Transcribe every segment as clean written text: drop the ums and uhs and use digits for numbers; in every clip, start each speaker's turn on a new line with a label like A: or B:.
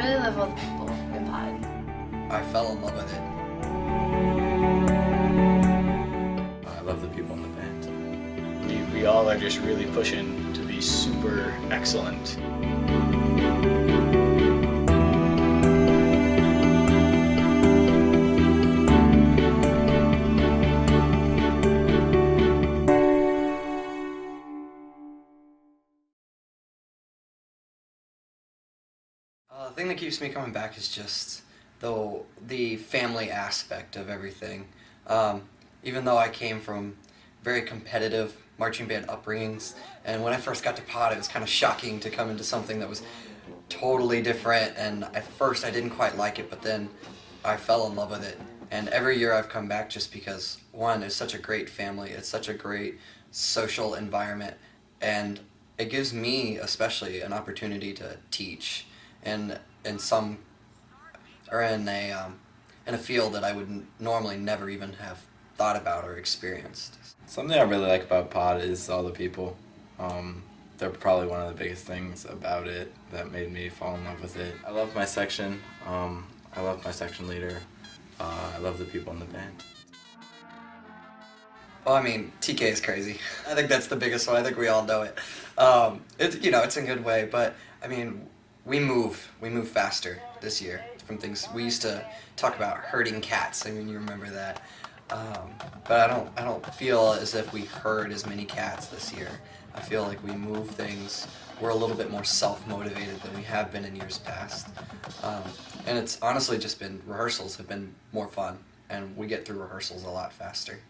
A: really love all the people in Pod.
B: I fell in love with it.
C: I love the people in the band. We all are just really pushing to be super excellent.
B: The thing that keeps me coming back is just the family aspect of everything. Even though I came from very competitive marching band upbringings, and when I first got to Pod, it was kind of shocking to come into something that was totally different, and at first I didn't quite like it, but then I fell in love with it. And every year I've come back just because, one, it's such a great family, it's such a great social environment, and it gives me especially an opportunity to teach in some or in a field that I would normally never even have thought about or experienced.
C: Something I really like about Pod is all the people. They're probably one of the biggest things about it that made me fall in love with it. I love my section. I love my section leader. I love the people in the band.
B: Well, I mean, TK is crazy. I think that's the biggest one. I think we all know it. It's in a good way, but I mean, we move faster this year from things. We used to talk about herding cats. I mean, you remember that. But I don't feel as if we herd as many cats this year. I feel like we move things. We're a little bit more self-motivated than we have been in years past. And it's honestly just been, rehearsals have been more fun, and we get through rehearsals a lot faster.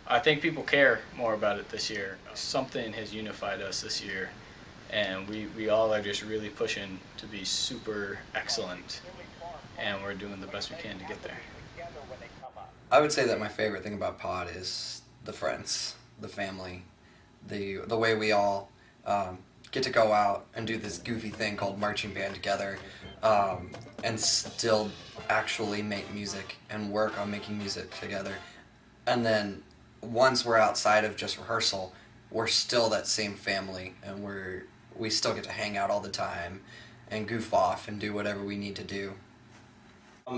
C: I think people care more about it this year. Something has unified us this year, and we all are just really pushing to be super excellent, and we're doing the best we can to get there.
B: I would say that my favorite thing about Pod is the friends, the family, the way we all get to go out and do this goofy thing called marching band together, and still actually make music and work on making music together. And then once we're outside of just rehearsal, we're still that same family, and we still get to hang out all the time and goof off and do whatever we need to do.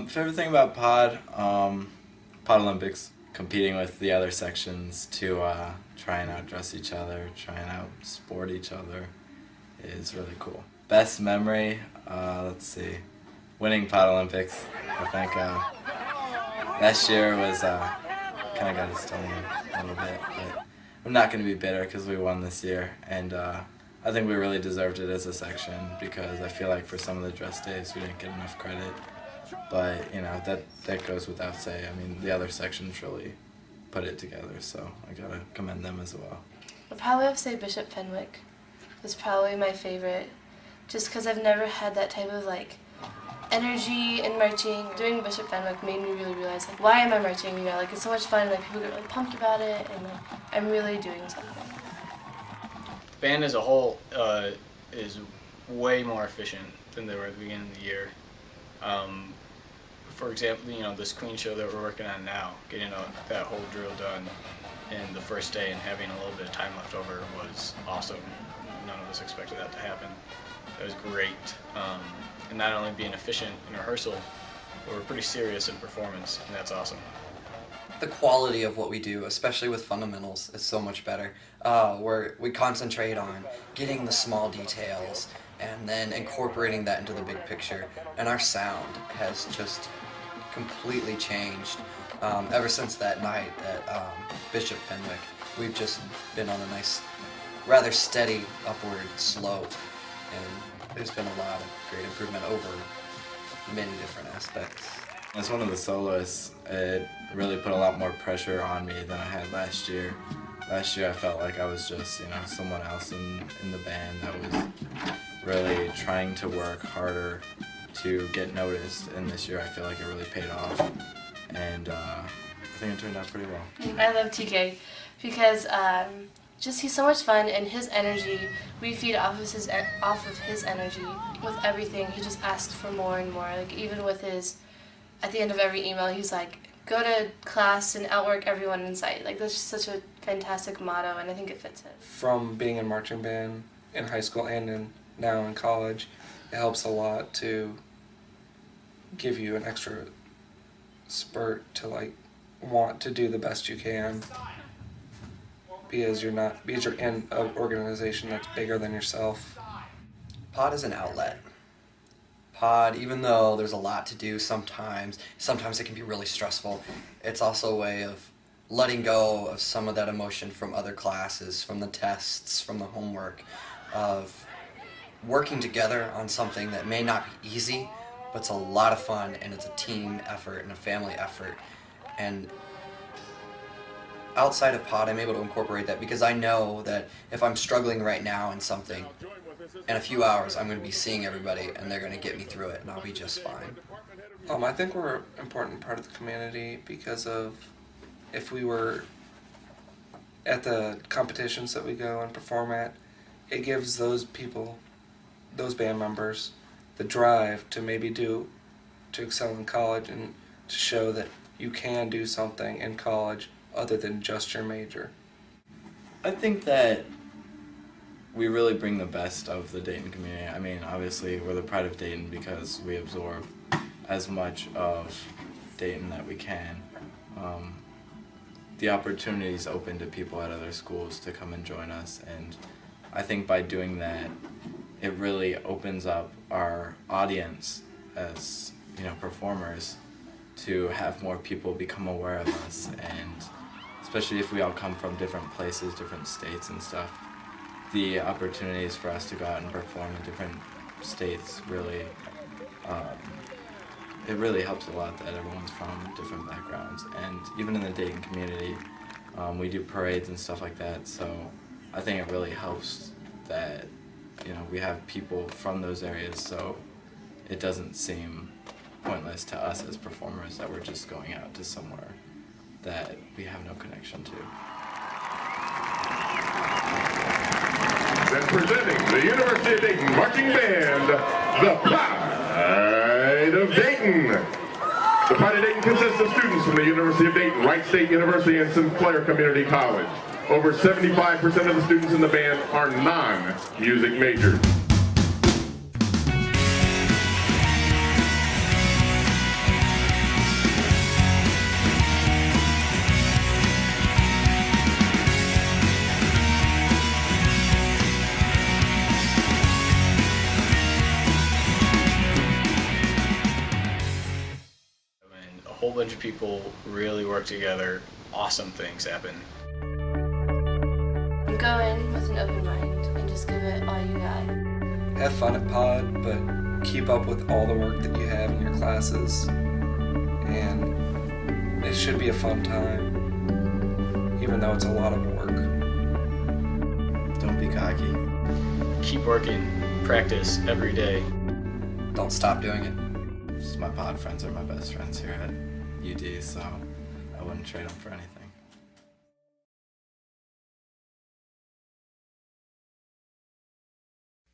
C: Favorite thing about Pod, Pod Olympics, competing with the other sections to try and outdress each other, try and outsport each other is really cool. Best memory, let's see, winning Pod Olympics. I think last year was kind of got us stoned a little bit, but I'm not going to be bitter because we won this year, and I think we really deserved it as a section because I feel like for some of the dress days we didn't get enough credit. But, that goes without saying. I mean, the other sections really put it together, so I gotta commend them as well.
A: I'd probably have to say Bishop Fenwick was probably my favorite, just because I've never had that type of, energy in marching. Doing Bishop Fenwick made me really realize, why am I marching? It's so much fun, and, people get really pumped about it, and, I'm really doing something.
C: The band as a whole is way more efficient than they were at the beginning of the year. For example, this Queen show that we're working on now, getting that whole drill done in the first day and having a little bit of time left over was awesome. None of us expected that to happen. It was great. And not only being efficient in rehearsal, but we're pretty serious in performance, and that's awesome.
B: The quality of what we do, especially with fundamentals, is so much better. We concentrate on getting the small details and then incorporating that into the big picture. And our sound has just completely changed ever since that night at Bishop Fenwick. We've just been on a nice, rather steady upward slope, and there's been a lot of great improvement over many different aspects.
C: As one of the soloists, it really put a lot more pressure on me than I had last year. Last year I felt like I was just, someone else in the band that was really trying to work harder to get noticed, and this year I feel like it really paid off, and I think it turned out pretty well.
A: I love TK because he's so much fun, and his energy, we feed off of his energy with everything. He just asks for more and more. Even with at the end of every email, he's like, go to class and outwork everyone in sight. That's just such a fantastic motto, and I think it fits it.
D: From being in marching band in high school and now in college, it helps a lot to give you an extra spurt to like want to do the best you can, because you're in an organization that's bigger than yourself.
B: Pod is an outlet. Pod, even though there's a lot to do sometimes it can be really stressful, it's also a way of letting go of some of that emotion from other classes, from the tests, from the homework, of working together on something that may not be easy, but it's a lot of fun, and it's a team effort and a family effort. And outside of Pod, I'm able to incorporate that because I know that if I'm struggling right now in something, in a few hours I'm going to be seeing everybody and they're going to get me through it and I'll be just fine.
D: I think we're an important part of the community because of if we were at the competitions that we go and perform at, it gives those people, those band members, the drive to maybe to excel in college and to show that you can do something in college other than just your major.
C: I think that we really bring the best of the Dayton community. I mean, obviously, we're the pride of Dayton because we absorb as much of Dayton that we can. The opportunities open to people at other schools to come and join us, and I think by doing that, it really opens up our audience as, performers to have more people become aware of us, and especially if we all come from different places, different states and stuff, the opportunities for us to go out and perform in different states really, it really helps a lot that everyone's from different backgrounds. And even in the Dayton community, we do parades and stuff like that, so I think it really helps that, we have people from those areas, so it doesn't seem pointless to us as performers that we're just going out to somewhere that we have no connection to.
E: Then presenting the University of Dayton Marching Band, the Pride of Dayton. The Pride of Dayton consists of students from the University of Dayton, Wright State University, and Sinclair Community College. Over 75% of the students in the band are non-music majors.
F: A whole bunch of people really work together, awesome things happen.
A: Go in with an open mind and just give it all you got.
D: Have fun at Pod, but keep up with all the work that you have in your classes, and it should be a fun time, even though it's a lot of work.
C: Don't be cocky.
F: Keep working, practice every day.
B: Don't stop doing it.
C: Just my Pod friends are my best friends here at UD, so I wouldn't trade them for anything.